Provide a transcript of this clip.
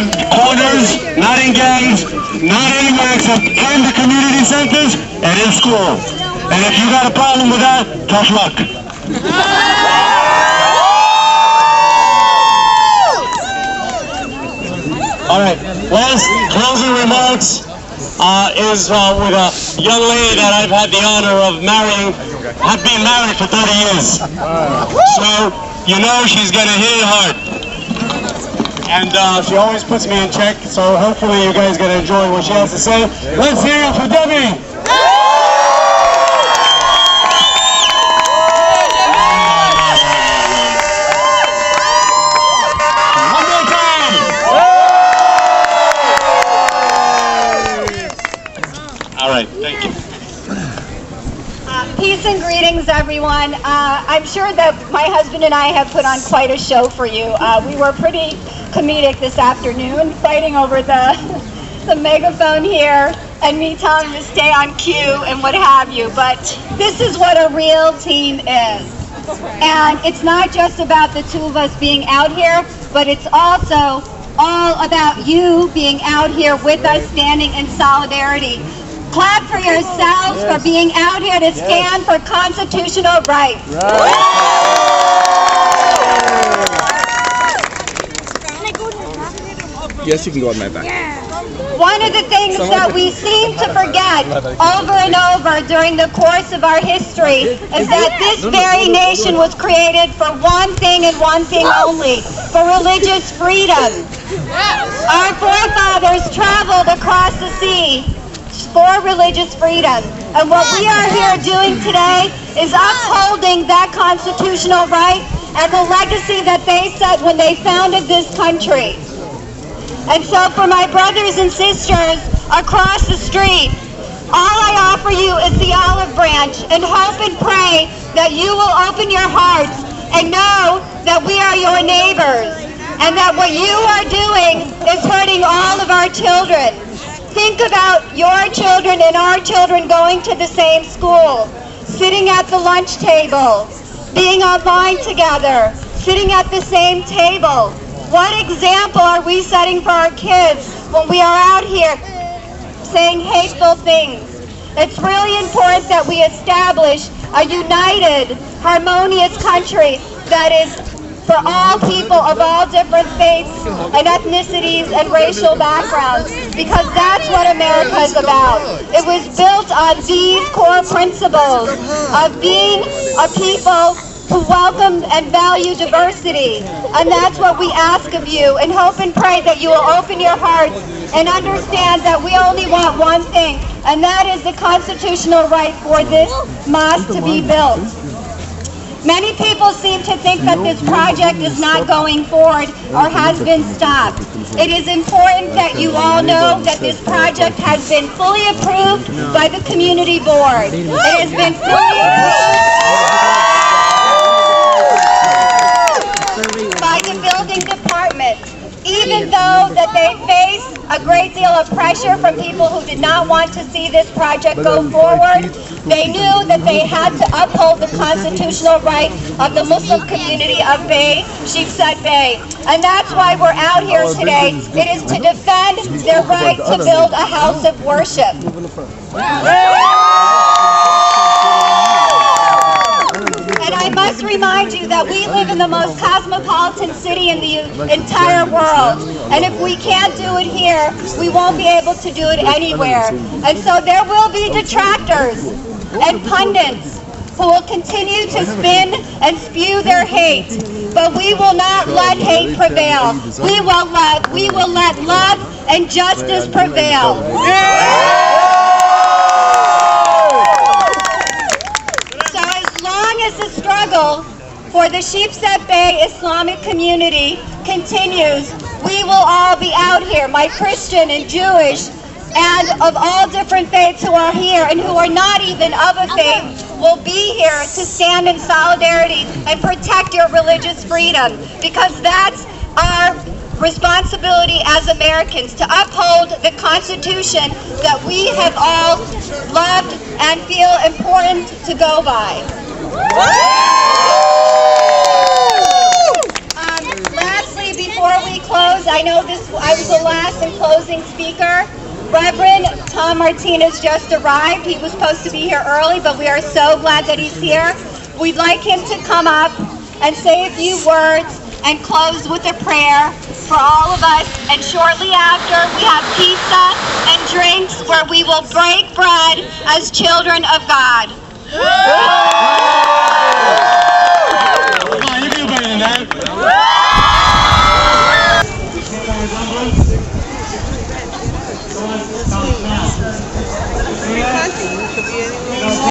bad corners, not in gangs, not anywhere except in the community centers and in school. And if you got a problem with that, tough luck. All right, last closing remarks is with a young lady that I've had the honor of marrying. I've been married for 30 years. So, you know she's gonna hit it hard. And she always puts me in check, so hopefully you guys gonna enjoy what she has to say. Let's hear it for Debbie! One more time! All right, thank you. Peace and greetings, everyone. I'm sure that my husband and I have put on quite a show for you. We were pretty comedic this afternoon, fighting over the megaphone here, and me telling him to stay on cue and what have you. But this is what a real team is. And it's not just about the two of us being out here, but it's also all about you being out here with us, standing in solidarity. Clap for yourselves for being out here to stand for constitutional rights. Yes, you can go on my back. One of the things that we seem to forget over and over during the course of our history is that this very nation was created for one thing and one thing only, for religious freedom. Our forefathers traveled across the sea for religious freedom. And what we are here doing today is upholding that constitutional right and the legacy that they set when they founded this country. And so for my brothers and sisters across the street, all I offer you is the olive branch and hope and pray that you will open your hearts and know that we are your neighbors and that what you are doing is hurting all of our children. Think about your children and our children going to the same school, sitting at the lunch table, being online together, sitting at the same table. What example are we setting for our kids when we are out here saying hateful things? It's really important that we establish a united, harmonious country that is for all people of all different faiths and ethnicities and racial backgrounds, because that's what America is about. It was built on these core principles of being a people who welcome and value diversity. And that's what we ask of you, and hope and pray that you will open your hearts and understand that we only want one thing, and that is the constitutional right for this mosque to be built. Many people seem to think that this project is not going forward or has been stopped. It is important that you all know that this project has been fully approved by the community board. It has been fully approved by the building department. Even though that they face a great deal of pressure from people who did not want to see this project go forward, they knew that they had to uphold the constitutional right of the Muslim community of Bay, Sheepshead Bay. And that's why we're out here today. It is to defend their right to build a house of worship. And I must remind you that we live in the most cosmopolitan city in the entire world. And if we can't do it here, we won't be able to do it anywhere. And so there will be detractors and pundits who will continue to spin and spew their hate. But we will not let hate prevail. We will let love and justice prevail. As the struggle for the Sheepshead Bay Islamic community continues, we will all be out here, my Christian and Jewish and of all different faiths who are here and who are not even of a faith will be here to stand in solidarity and protect your religious freedom, because that's our responsibility as Americans, to uphold the Constitution that we have all loved and feel important to go by. Lastly, before we close, I know I was the last and closing speaker. Reverend Tom Martinez just arrived. He was supposed to be here early, but we are so glad that he's here. We'd like him to come up and say a few words and close with a prayer for all of us. And shortly after, we have pizza and drinks where we will break bread as children of God.